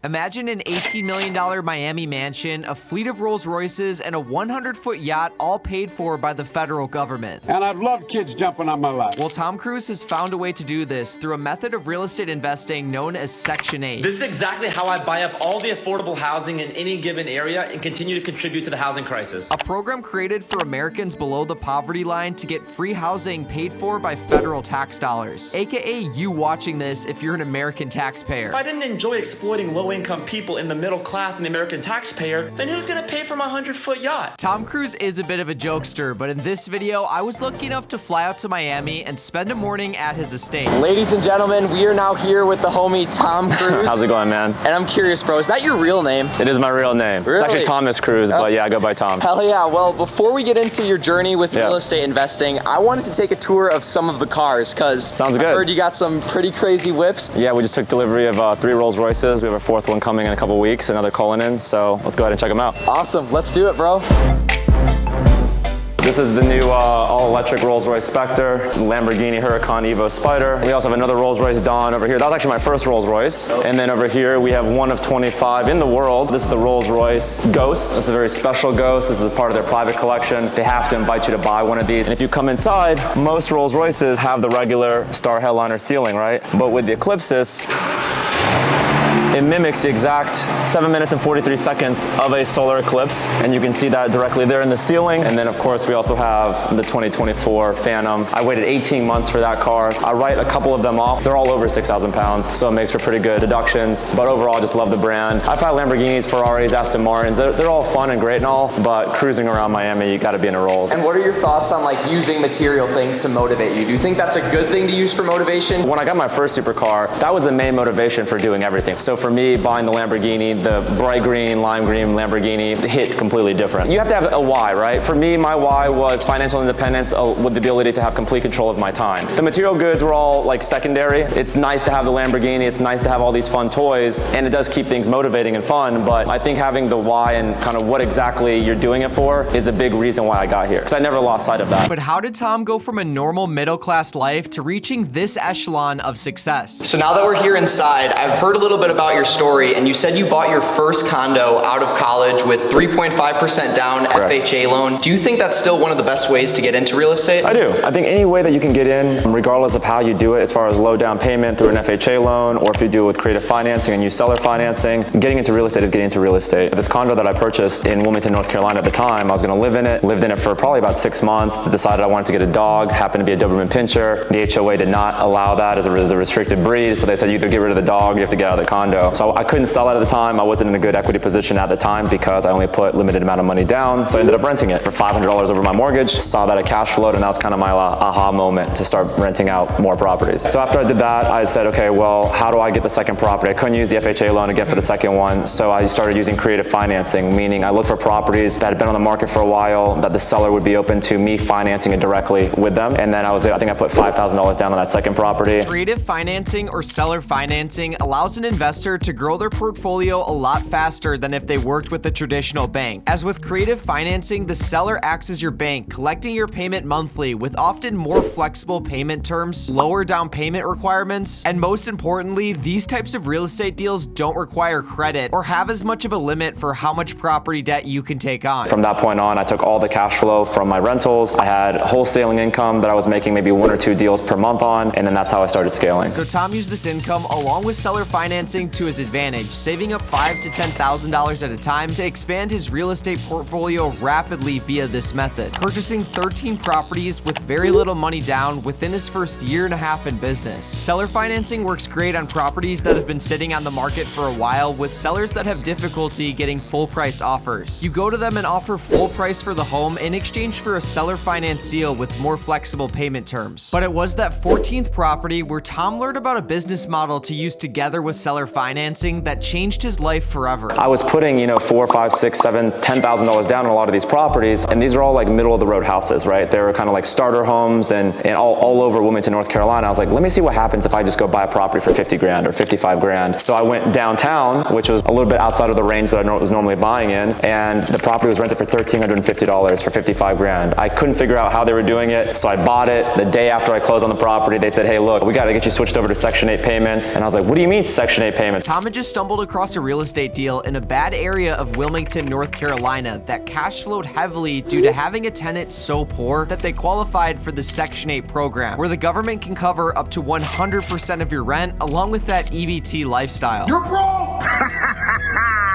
Imagine an $18 million Miami mansion, a fleet of Rolls Royces, and a 100-foot yacht all paid for by the federal government. And I'd love kids jumping on my lap. Well, Tom Cruise has found a way to do this through a method of real estate investing known as Section 8. This is exactly how I buy up all the affordable housing in any given area and continue to contribute to the housing crisis. A program created for Americans below the poverty line to get free housing paid for by federal tax dollars. AKA you watching this if you're an American taxpayer. If I didn't enjoy exploiting low-income people in the middle class and the American taxpayer, then who's gonna pay for my 100-foot yacht? Tom Cruise is a bit of a jokester, but in this video, I was lucky enough to fly out to Miami and spend a morning at his estate. Ladies and gentlemen, we are now here with the homie Tom Cruise. How's it going, man? And I'm curious, bro, is that your real name? It is my real name. Really? It's actually Thomas Cruz, but yeah, I go by Tom. Hell yeah. Well, before we get into your journey with real estate investing, I wanted to take a tour of some of the cars, because Sounds good. I heard you got some pretty crazy whips. Yeah, we just took delivery of 3 Rolls Royces. We have a 4th one coming in a couple weeks, another Cullinan, so let's go ahead and check them out. Awesome, let's do it, bro. This is the new all-electric Rolls-Royce Spectre, Lamborghini Huracan Evo Spider. We also have another Rolls-Royce Dawn over here. That was actually my first Rolls-Royce. And then over here, we have one of 25 in the world. This is the Rolls-Royce Ghost. It's a very special Ghost. This is part of their private collection. They have to invite you to buy one of these. And if you come inside, most Rolls-Royces have the regular star headliner ceiling, right? But with the Eclipsis, it mimics the exact 7 minutes and 43 seconds of a solar eclipse, and you can see that directly there in the ceiling. And then of course we also have the 2024 Phantom. I waited 18 months for that car. I write a couple of them off. They're all over 6,000 pounds, so it makes for pretty good deductions. But overall, I just love the brand. I've had Lamborghinis, Ferraris, Aston Martins. They're all fun and great and all, but cruising around Miami, you gotta be in a Rolls. And what are your thoughts on like using material things to motivate you? Do you think that's a good thing to use for motivation? When I got my first supercar, that was the main motivation for doing everything. So for me, buying the Lamborghini, the bright green, lime green Lamborghini hit completely different. You have to have a why, right? For me, my why was financial independence with the ability to have complete control of my time. The material goods were all like secondary. It's nice to have the Lamborghini, it's nice to have all these fun toys, and it does keep things motivating and fun, but I think having the why and kind of what exactly you're doing it for is a big reason why I got here, because I never lost sight of that. But how did Tom go from a normal middle-class life to reaching this echelon of success? So now that we're here inside, I've heard a little bit about your story, and you said you bought your first condo out of college with 3.5% down FHA loan. Do you think that's still one of the best ways to get into real estate? I do. I think any way that you can get in, regardless of how you do it, as far as low down payment through an FHA loan, or if you do it with creative financing and use seller financing, getting into real estate is getting into real estate. This condo that I purchased in Wilmington, North Carolina at the time, I was gonna live in it, lived in it for probably about 6 months, decided I wanted to get a dog, happened to be a Doberman Pinscher. The HOA did not allow that as a restricted breed, so they said you either get rid of the dog, you have to get out of the condo. So I couldn't sell it at the time. I wasn't in a good equity position at the time because I only put limited amount of money down, so I ended up renting it for $500 over my mortgage. Saw that it cash flowed, and that was kind of my aha moment to start renting out more properties. So after I did that, I said, okay, well, how do I get the second property? I couldn't use the FHA loan again for the second one, so I started using creative financing, meaning I looked for properties that had been on the market for a while, that the seller would be open to me financing it directly with them, and then I think I put $5,000 down on that second property. Creative financing or seller financing allows an investor to grow their portfolio a lot faster than if they worked with a traditional bank. As with creative financing, the seller acts as your bank, collecting your payment monthly with often more flexible payment terms, lower down payment requirements, and most importantly, these types of real estate deals don't require credit or have as much of a limit for how much property debt you can take on. From that point on, I took all the cash flow from my rentals. I had wholesaling income that I was making maybe 1 or 2 deals per month on, and then that's how I started scaling. So Tom used this income along with seller financing to his advantage, saving up $5,000 to $10,000 at a time to expand his real estate portfolio rapidly via this method, purchasing 13 properties with very little money down within his first year and a half in business. Seller financing works great on properties that have been sitting on the market for a while with sellers that have difficulty getting full price offers. You go to them and offer full price for the home in exchange for a seller finance deal with more flexible payment terms. But it was that 14th property where Tom learned about a business model to use together with seller financing that changed his life forever. I was putting, $4, $5, $6, $7, $10,000 down on a lot of these properties, and these are all like middle of the road houses, right? They were kind of like starter homes and all over Wilmington, North Carolina. I was like, let me see what happens if I just go buy a property for 50 grand or 55 grand. So I went downtown, which was a little bit outside of the range that I was normally buying in, and the property was rented for $1,350 for 55 grand. I couldn't figure out how they were doing it, so I bought it. The day after I closed on the property, they said, hey, look, we got to get you switched over to Section 8 payments. And I was like, what do you mean Section 8 payments? good. Tom had just stumbled across a real estate deal in a bad area of Wilmington, North Carolina that cash flowed heavily due to having a tenant so poor that they qualified for the Section 8 program, where the government can cover up to 100% of your rent along with that EBT lifestyle. You're broke!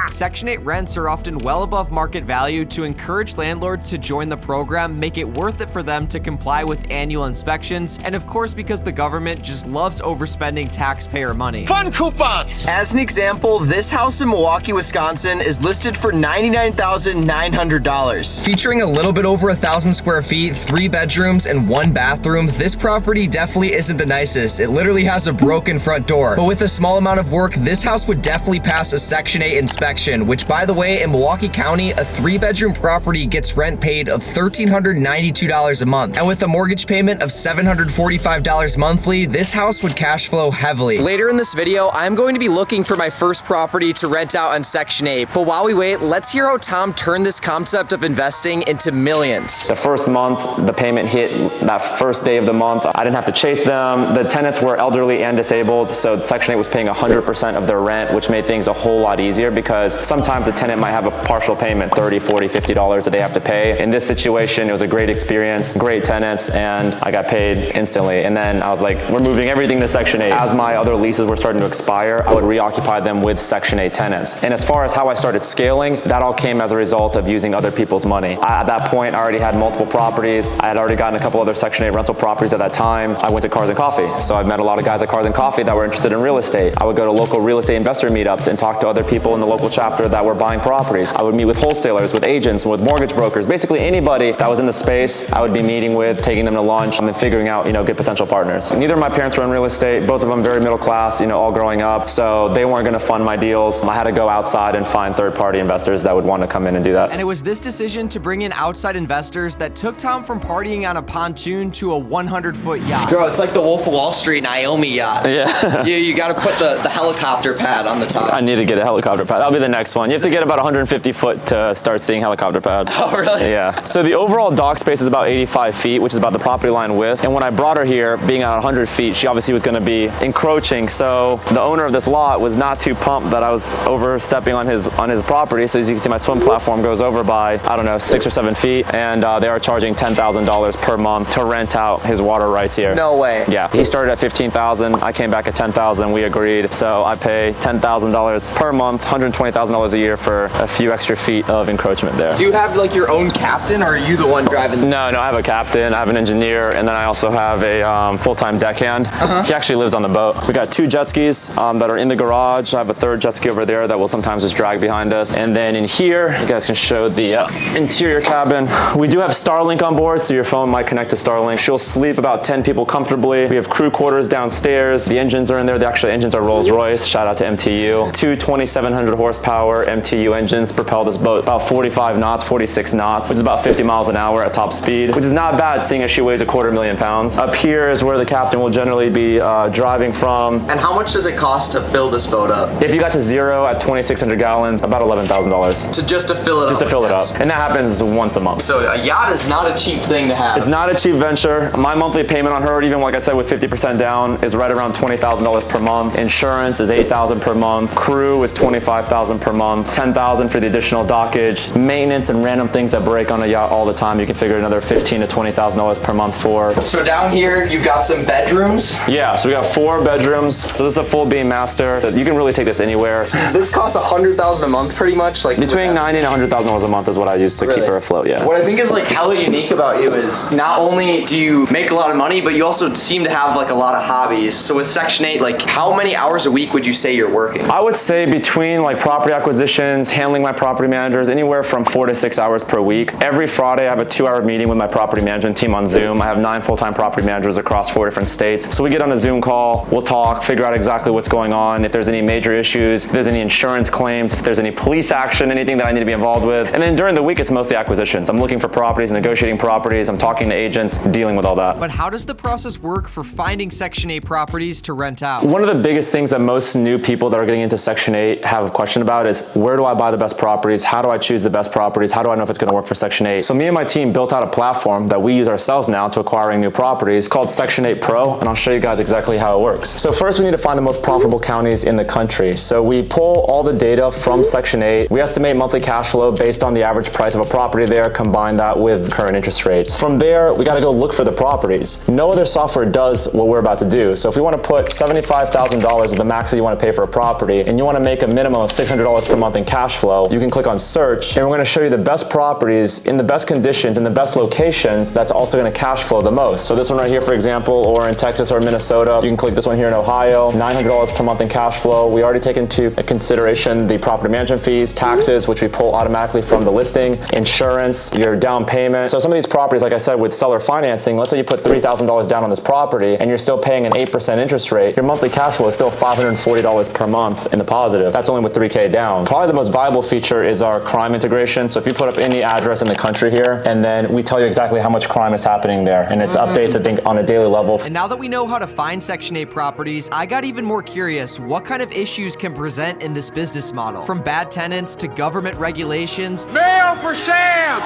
Section 8 rents are often well above market value to encourage landlords to join the program, make it worth it for them to comply with annual inspections, and of course because the government just loves overspending taxpayer money. Fun coupons! As an example, this house in Milwaukee, Wisconsin is listed for $99,900. Featuring a little bit over 1,000 square feet, 3 bedrooms, and 1 bathroom, this property definitely isn't the nicest. It literally has a broken front door. But with a small amount of work, this house would definitely pass a Section 8 inspection, which by the way, in Milwaukee County, a 3-bedroom property gets rent paid of $1,392 a month. And with a mortgage payment of $745 monthly, this house would cash flow heavily. Later in this video, I'm going to be looking for my first property to rent out on Section 8. But while we wait, let's hear how Tom turned this concept of investing into millions. The first month, the payment hit that first day of the month. I didn't have to chase them. The tenants were elderly and disabled, so Section 8 was paying 100% of their rent, which made things a whole lot easier because sometimes the tenant might have a partial payment, $30, $40, $50 that they have to pay. In this situation, it was a great experience, great tenants, and I got paid instantly. And then I was like, we're moving everything to Section 8. As my other leases were starting to expire, I would reoccupy them with Section 8 tenants. And as far as how I started scaling, that all came as a result of using other people's money. At that point, I already had multiple properties. I had already gotten a couple other Section 8 rental properties at that time. I went to Cars and Coffee. So I've met a lot of guys at Cars and Coffee that were interested in real estate. I would go to local real estate investor meetups and talk to other people in the local chapter that were buying properties. I would meet with wholesalers, with agents, with mortgage brokers, basically anybody that was in the space, I would be meeting with, taking them to lunch, and figuring out, good potential partners. Neither of my parents were in real estate, both of them very middle class, all growing up, so they weren't gonna fund my deals. I had to go outside and find third-party investors that would want to come in and do that. And it was this decision to bring in outside investors that took Tom from partying on a pontoon to a 100-foot yacht. Bro, it's like the Wolf of Wall Street Naomi yacht. Yeah. You gotta put the helicopter pad on the top. I need to get a helicopter pad. That'll be the next one. You have to get about 150 foot to start seeing helicopter pads. Oh, really? Yeah. So the overall dock space is about 85 feet, which is about the property line width. And when I brought her here, being at 100 feet, she obviously was gonna be encroaching. So the owner of this lot was not too pumped that I was overstepping on his property. So as you can see, my swim platform goes over by, 6 or 7 feet. And they are charging $10,000 per month to rent out his water rights here. No way. Yeah. He started at $15,000. I came back at $10,000. We agreed. So I pay $10,000 per month, $120,000 a year for a few extra feet of encroachment there. Do you have like your own captain, or are you the one driving? No, I have a captain, I have an engineer, and then I also have a full-time deckhand. He actually lives on the boat. We got 2 jet skis that are in the garage. I have a 3rd jet ski over there that will sometimes just drag behind us. And then in here, you guys can show the interior cabin. We do have Starlink on board, so your phone might connect to Starlink. She'll sleep about 10 people comfortably. We have crew quarters downstairs. The engines are in there. The actual engines are Rolls-Royce. Shout out to MTU. 2 2,700 horsepower MTU engines propel this boat about 45 knots, 46 knots, which is about 50 miles an hour at top speed, which is not bad seeing as she weighs 250,000 pounds. Up here is where the captain will generally be driving from. And how much does it cost to fill this boat up? If you got to 0 at 2,600 gallons, about $11,000. Just to fill it up? Just to fill it up. And that happens once a month. So a yacht is not a cheap thing to have. It's not a cheap venture. My monthly payment on her, even like I said, with 50% down, is right around $20,000 per month. Insurance is $8,000 per month. Crew is $25,000 per month. $10,000 for the additional dockage. Maintenance and random things that break on a yacht all the time, you can figure another $15,000 to $20,000 per month for. So down here, you've got some bedrooms? Yeah, so we got 4 bedrooms. So this is a full beam master. So you can really take this anywhere. This costs $100,000 a month pretty much? Like between $90,000 and $100,000 a month is what I use to keep her afloat, yeah. What I think is like hella unique about you is not only do you make a lot of money, but you also seem to have like a lot of hobbies. So with Section 8, like how many hours a week would you say you're working? I would say between like property acquisitions, handling my property managers, anywhere from 4 to 6 hours per week. Every Friday I have a 2-hour meeting with my property management team on Zoom. I have 9 full-time property managers across 4 different states. So we get on a Zoom call, we'll talk, figure out exactly what's going on, if there's any major issues, if there's any insurance claims, if there's any police action, anything that I need to be involved with. And then during the week, it's mostly acquisitions. I'm looking for properties, negotiating properties, I'm talking to agents, dealing with all that. But how does the process work for finding Section 8 properties to rent out? One of the biggest things that most new people that are getting into Section 8 have a question about is where do I buy the best properties? How do I choose the best properties? How do I know if it's going to work for Section 8? So me and my team built out a platform that we use ourselves now to acquiring new properties called Section 8 Pro, and I'll show you guys exactly how it works. So first we need to find the most profitable counties in the country. So we pull all the data from Section 8. We estimate monthly cash flow based on the average price of a property there, combine that with current interest rates. From there, we got to go look for the properties. No other software does what we're about to do. So if we want to put $75,000 as the max that you want to pay for a property, and you want to make a minimum of $600 per month in cash flow, you can click on search, and we're going to show you the best properties in the best conditions, in the best locations, that's also going to cash flow the most. So this one right here, for example, or in Texas or Minnesota, you can click this one here in Ohio, $900 per month in cash flow. We already take into consideration the property management fees, taxes, which we pull automatically from the listing, insurance, your down payment. So some of these properties, like I said, with seller financing, let's say you put $3,000 down on this property and you're still paying an 8% interest rate, your monthly cash flow is still $540 per month in the positive. That's only with $3K down. Probably the most viable feature is our crime integration. So if you put up any address in the country here, and then we tell you exactly how much crime is happening there, and it's updates, I think, on a daily level. And now that we know how to find Section 8 properties, I got even more curious what kind of issues can present in this business model. From bad tenants to government regulations. Mail for Sam!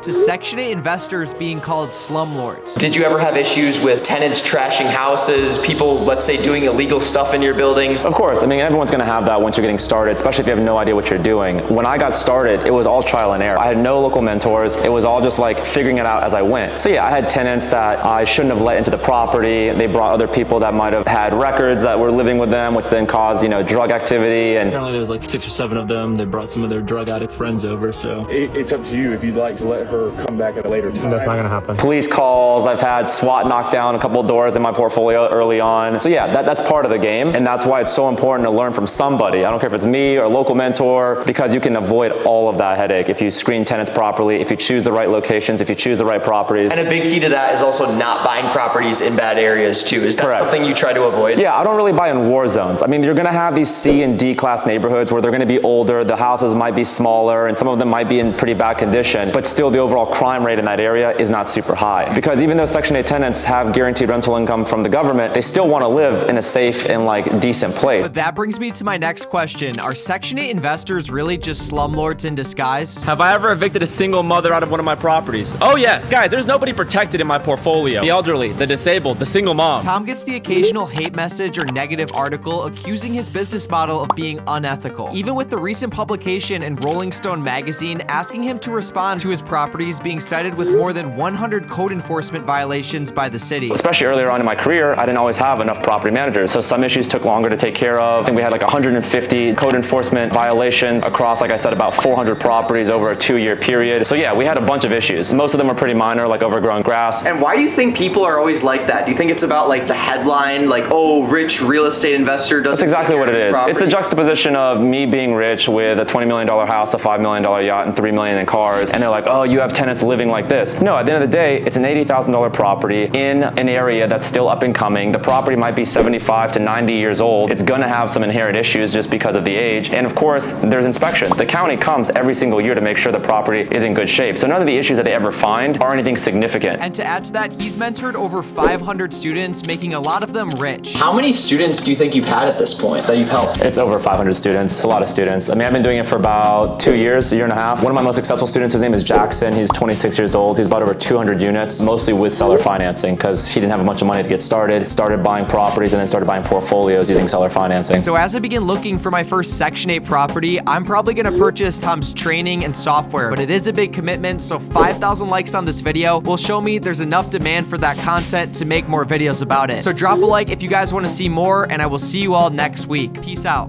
To Section 8 investors being called slumlords. Did you ever have issues with tenants trashing houses, people, let's say, doing illegal stuff in your buildings? Of course, I mean, everyone's gonna have that once you're getting started, especially if you have no idea what you're doing. When I got started, it was all trial and error. I had no local mentors. It was all just like figuring it out as I went. So yeah, I had tenants that I shouldn't have let into the property. They brought other people that might have had records that were living with them, which then caused, drug activity. And apparently there was like 6 or 7 of them. They brought some of their drug addict friends over, so. It's up to you if you'd like to let her come back at a later time. That's not gonna happen. police calls, I've had SWAT knock down a couple of doors in my portfolio early on. So yeah, that's part of the game, and that's why it's so important to learn from somebody. I don't care if it's me or a local mentor, because you can avoid all of that headache if you screen tenants properly, if you choose the right locations, if you choose the right properties. And a big key to that is also not buying properties in bad areas too. Is that Correct. something you try to avoid? Yeah, I don't really buy in war zones. I mean, you're gonna have these C and D class neighborhoods where they're gonna be older, the houses might be smaller, and some of them might be in pretty bad condition, but still the overall crime rate in that area is not super high. Because even though Section 8 tenants have guaranteed rental income from the government, they still wanna live in a safe and decent place. But that brings me to my next question. Are Section 8 investors really just slumlords in disguise? Have I ever evicted a single mother out of one of my properties? Oh yes. Guys, there's nobody protected in my portfolio. The elderly, the disabled, the single mom. Tom gets the occasional hate message or negative article accusing his business model of being unethical. Even with the recent publication in Rolling Stone magazine asking him to respond to his properties being cited with more than 100 code enforcement violations by the city. Especially earlier on in my career, I didn't always have enough property managers, so some issues took longer to take care of. I think we had 150 code enforcement violations across, like I said, about 400 properties over a 2-year period. So yeah, we had a bunch of issues. Most of them were pretty minor, like overgrown grass. And why do you think people are always like that? Do you think it's about the headline, oh, rich real estate investor doesn't? That's exactly what it is. Property? It's the juxtaposition of me being rich with a $20 million house, a $5 million yacht, and $3 million in cars, and they're like, oh, you have tenants living like this. No, at the end of the day, it's an $80,000 property in an area that's still up and coming. The property might be 75 to 90 years old. It's gonna have some inherent issues just because of the age. And of course, there's inspections. The county comes every single year to make sure the property is in good shape. So none of the issues that they ever find are anything significant. And to add to that, he's mentored over 500 students, making a lot of them rich. How many students do you think you've had at this point that you've helped? It's over 500 students. It's a lot of students. I mean, I've been doing it for about 2 years, a year and a half. One of my most successful students, his name is Jackson. He's 26 years old. He's bought over 200 units, mostly with seller financing, because he didn't have a bunch of money to get started, started buying properties, and then started buying portfolios using seller financing. So as I begin looking for my first Section 8 property, I'm probably gonna purchase Tom's training and software, but it is a big commitment, so 5,000 likes on this video will show me there's enough demand for that content to make more videos about it. So drop a like if you guys wanna see more, and I will see you all next week. Peace out.